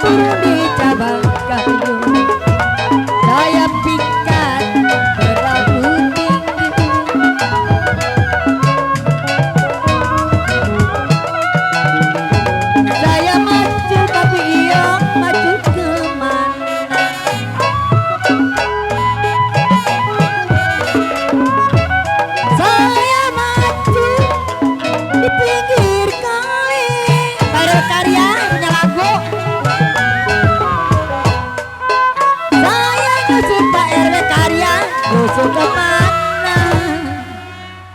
burung di cabang kayu, saya pikat terlalu tinggi. Saya maju tapi ia maju kemana? Saya maju di pinggir kali. Para karya punya lagu. Saya nyusul Pak RW karya, nyusul kemana?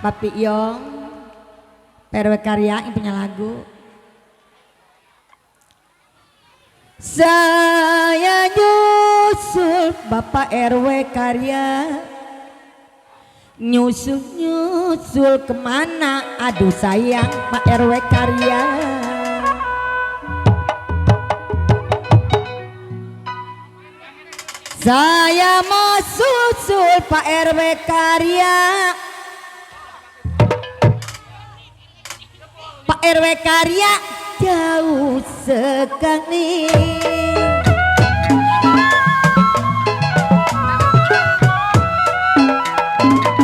Papi Yong, Pak RW karya yang punya lagu. Saya nyusul Bapak RW karya, nyusul kemana? Aduh sayang Pak RW karya. Saya mau susul Pak RW karya, Pak RW karya jauh sekali.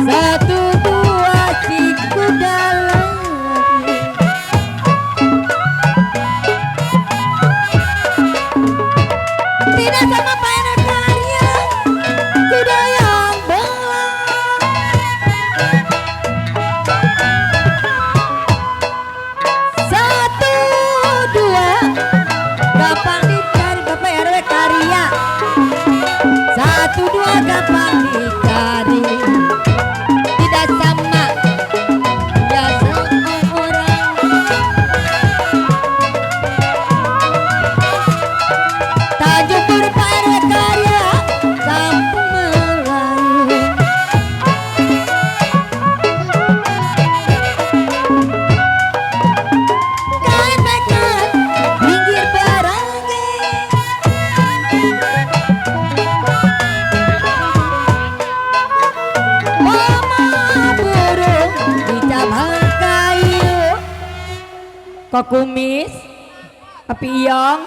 Satu dua siku dalam, tidak sama Pak RW karya, kuda yang belang. Satu dua gampang dicari Bapak RW karya, satu dua gampang dicari. Tidak sama ya seorang. Tanjung Puri Pak RW karya, Kampung Melayu. Kain pekat pinggir Barangge, mama burung di cabang kayu. Kok kumis Papi Iyong.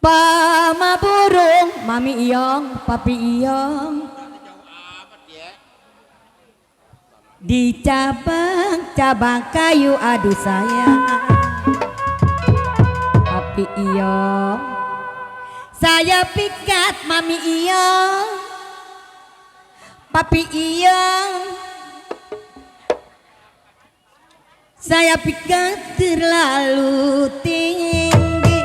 Mama burung Mami Iyong, Papi Iyong. Di cabang kayu, aduh sayang Papi Iyong. Saya pikat Mami Iyong, Papi Iyong. Saya pikat terlalu tinggi.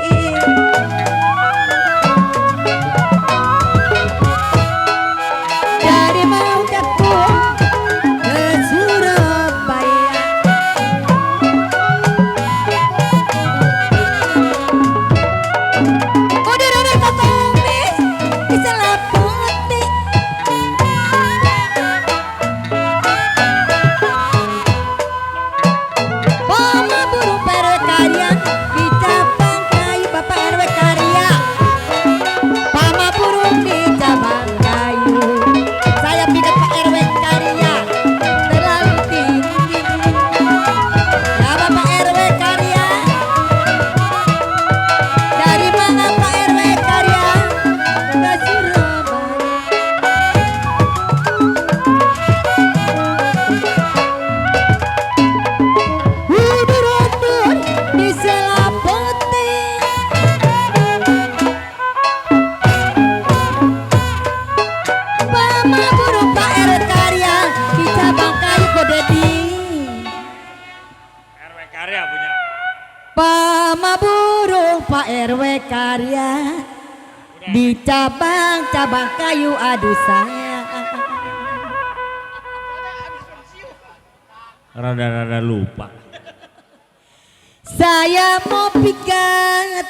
Dari Mangkapung ke Surabaya, udah kokomis di Selaputi. Mama burung RW karya di cabang kayu, Bapak RW karya. Mama burung di cabang kayu, saya pikat Pak RW karya terlalu tinggi. Ya Bapak RW karya, dari mana Pak RW karya ke Surabaya? Udur-udur di Selaputi, mama burung Pak RW karya di cabang kayu Kodedi. RW karya punya. Mama burung Pak RW karya di cabang kayu, aduh sayang. Rada-rada lupa. Saya mau pikat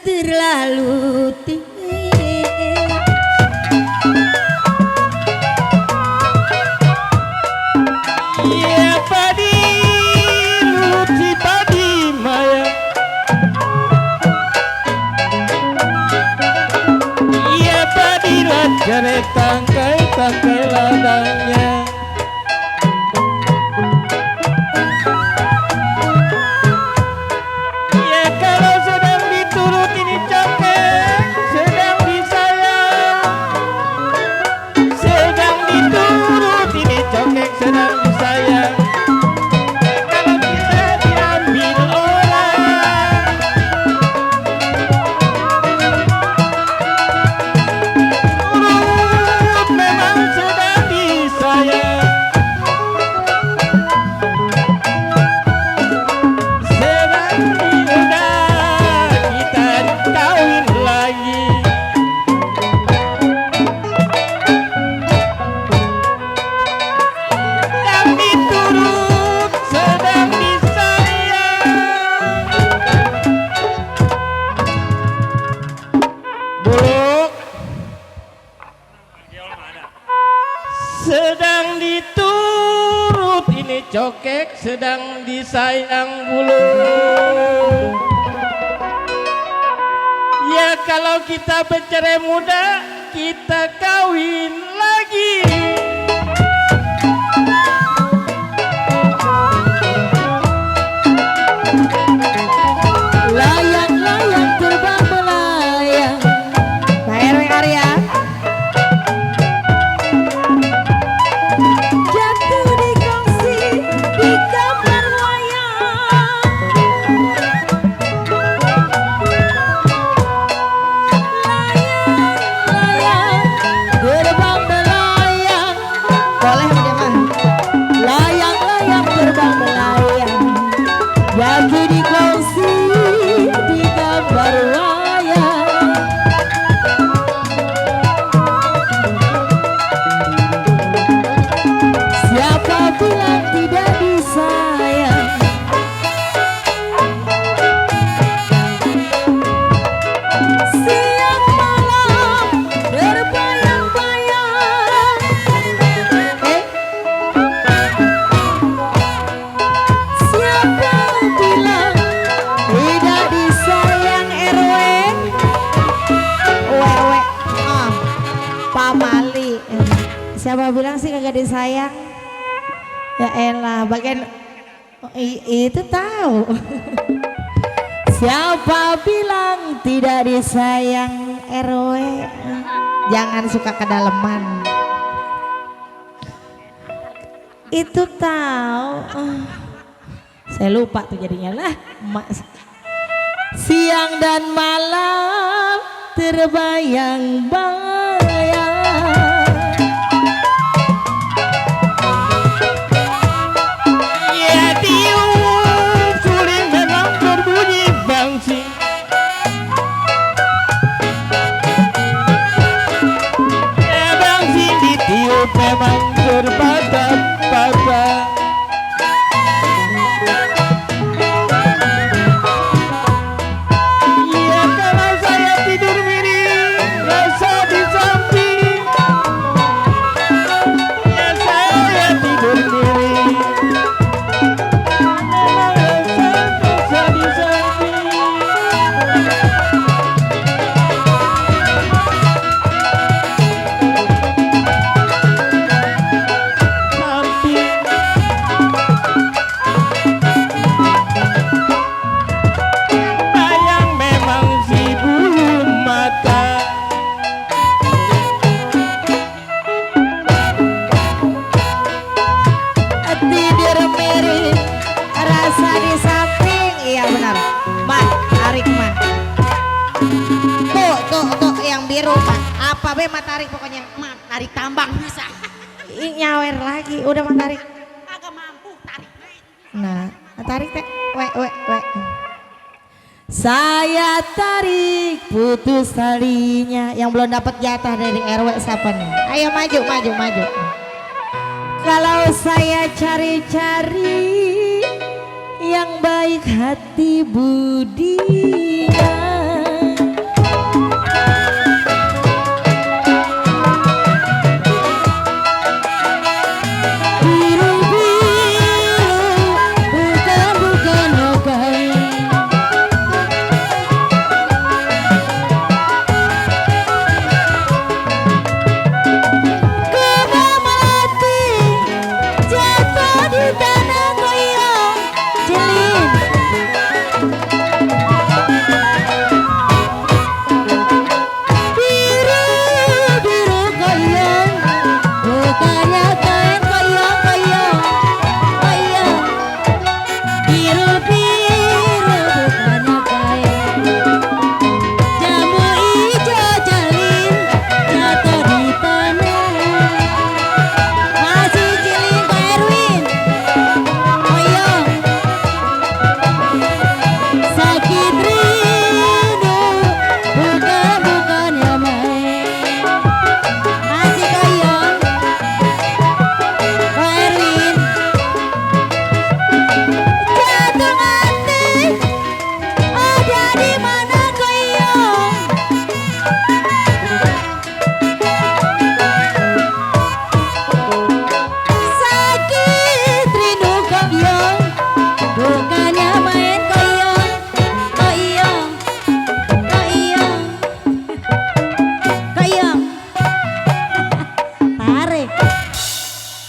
terlalu tinggi. Iya padi luci padi maya. Iya padi lah jare tangkai ladangnya. sedang disayang. Kalau kita diambil orang, turut memang sedang disayang. Sedang diundang kita kawin lagi. Kami turut sedang disayang. Buluk sedang diturut, ini cokek sedang disayang Buluk. Ya kalau kita bercerai muda, kita kawin lagi. Layang-layang terbang melayang. Pak RW Arya. Jatuh di kongsi di kamar wayang. Layang-layang terbang melayang. Boleh dia mah. Layang-layang terbang melayang. Jatuh di kongsi di gambar wayang. Siapa bilang tidak disayang? Siang malam terbayang-bayang. Siapa bilang tidak disayang RW? Wewe, Pak Mali. Siapa bilang sih kagak disayang? Ya elah, bagian itu tahu. Siapa bilang tidak disayang RW? Jangan suka kedalaman. Itu tahu. Saya lupa tuh jadinya lah. Siang dan malam terbayang-bayang. Ya tiup suling memang berbunyi bangsi. Ya bangsi ditiup memang berbatap-batap. Ya kalau saya tidur miring, rasa di samping. Ya saya tidur miring, rasa di samping. Bayang memang si bulu mata. Tidur miring, rasa di samping. Iya benar. Mah, tarik mah. Tuh yang biru mah. Apa be mah tarik pokoknya. Mah tarik tambang bisa. Nyawer lagi, udah mah tarik. Agak mampu tarik. Nah, tarik teh. We. Saya tarik putus talinya. Yang belum dapat jatah dari RW siapa nih? Ayo maju. Kalau saya cari-cari yang baik hati budinya. Biru-biru, bukan okai. Kebal melati jatuh di tanah goyang jelin.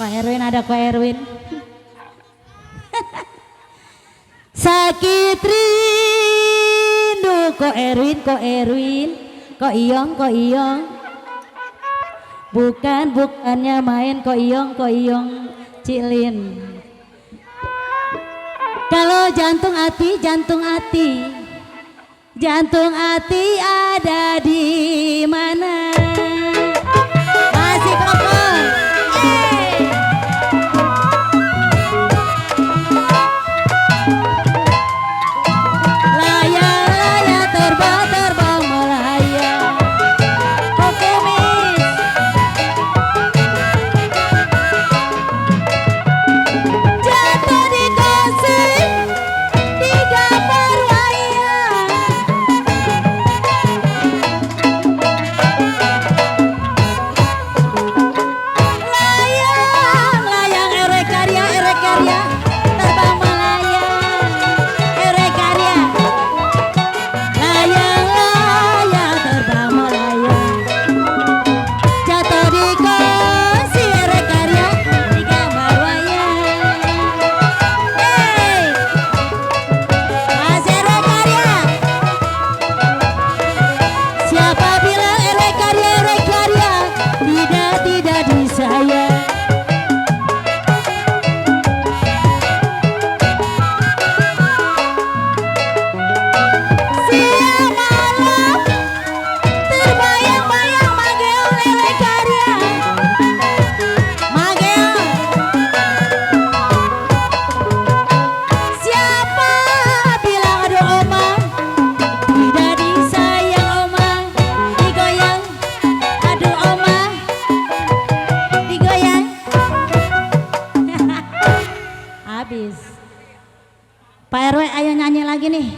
Kok Erwin ada Kok Erwin. Sakit rindu Kok Erwin, Kok Erwin, Kok Iyong, Kok Iyong. Bukannya main Kok Iyong Cilin. Kalau jantung hati ada di mana? Masih kokon. Layang-layang terbang melayang. Oke Miss. Jatuh di kasih di gambar wayang. Layang-layang erek karya terbang melayang. Erek karya. Layang-layang terbang melayang. Jatuh di kasih erek karya di gambar wayang. Hey, Mas erek karya. Siapa bilang erek karya tidak disayang. Siang malam terbayang-bayang Mageong erek karya. Mageong. Siapa bilang aduh omang tidak disayang omang digoyang. Aduh omang digoyang. Habis. Pak RW ayo nyanyi lagi nih.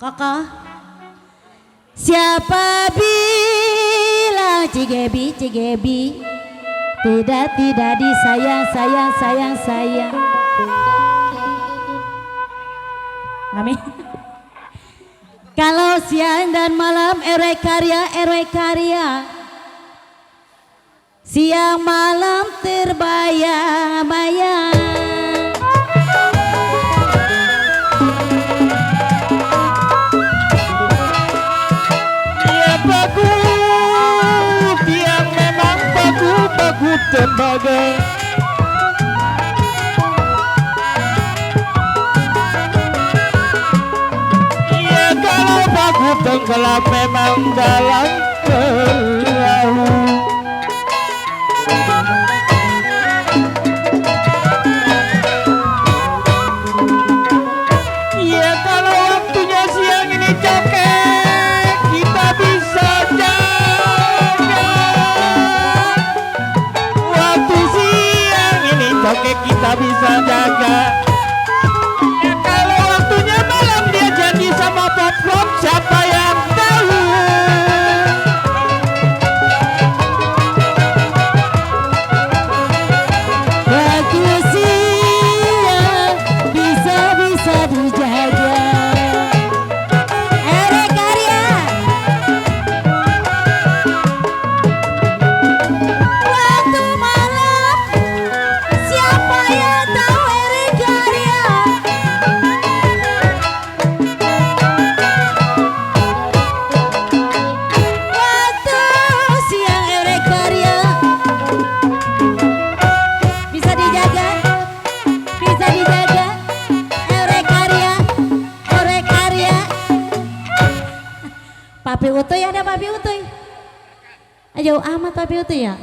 Koko. Siapa bilang Cigebi tidak disayang sayang. Amin. Kalau siang dan malam erek karya. Siang malam terbayang-bayang. Dia bagus, dia memang bagus tembaga. Iya kalau bagus tenggelam memang dalam perahu. Iya kalau waktunya siang ini cokek kita bisa jaga. Waktu siang ini cokek kita bisa jaga. Ya kalau waktunya malam dia janji sama popcorn siapa yang tahu. Waktu siang bisa dijaga. Erek karya. Waktu malam siapa yang tahu erek karya. Waktu siang erek karya. Bisa dijaga. Erek karya. Papi Utuy ada Papi Utuy. Jauh amat Papi Utuy ya.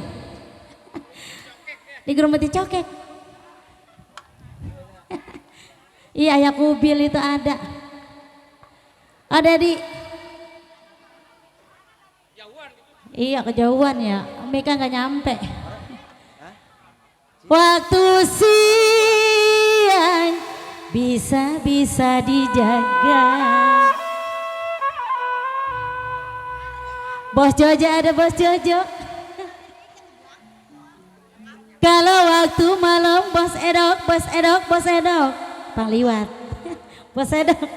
Di Grumeti Cokek. Iya ayah kubil itu ada. Ada di. Iya kejauhan ya. Mika nggak nyampe. Waktu siang bisa dijaga. Bos Jojo ada Bos Jojo. Kalau waktu malam Bos Edok. Pangliwat. Bos Edok.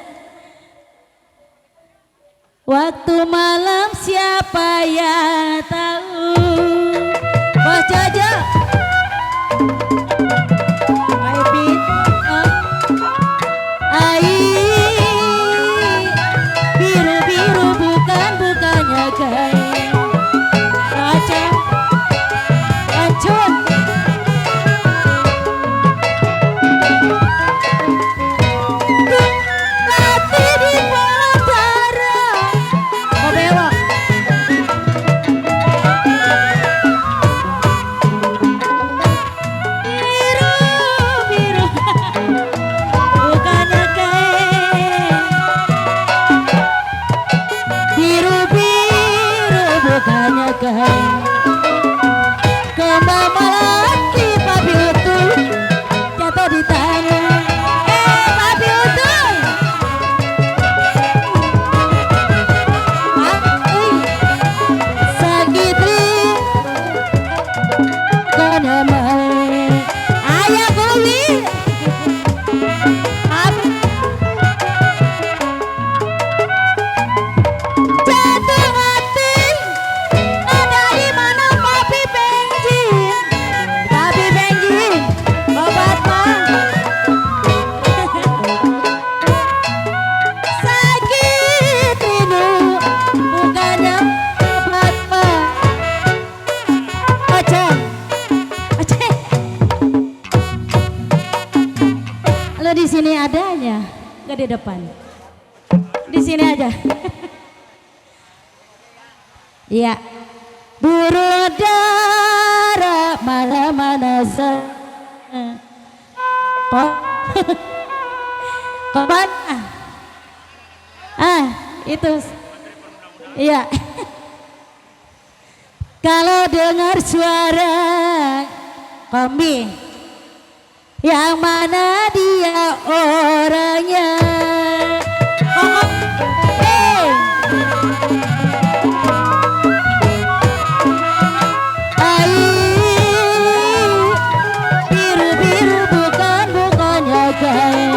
Waktu malam siapa yang tahu. Bos Jojo. Kok di sini adanya? Gak di depan. Di sini aja. Iya. Burung dara mana-mana kemana? Itu. Iya. Kalau dengar suara kami, yang mana dia orangnya? Hey. Biru-biru bukannya kain.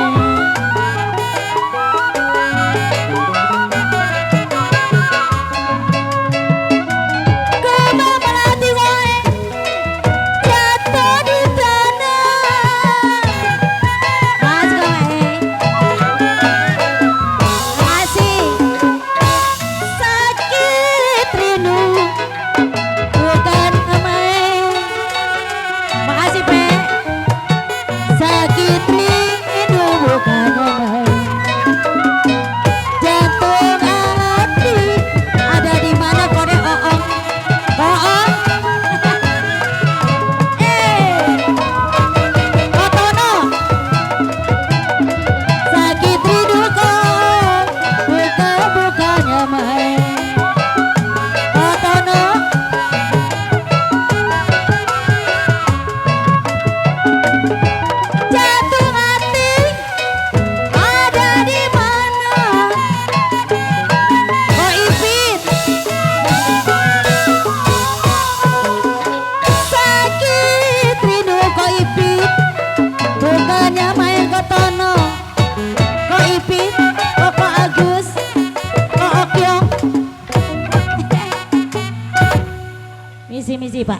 Misi Pak.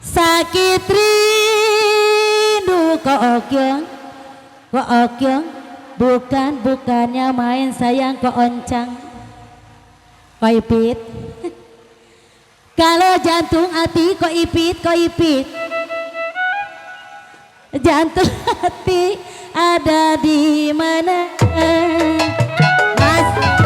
Sakit rindu kok okyong, bukannya main sayang kok oncang, kok ipit. Kalau jantung hati kok ipit, jantung hati ada di mana? Mas.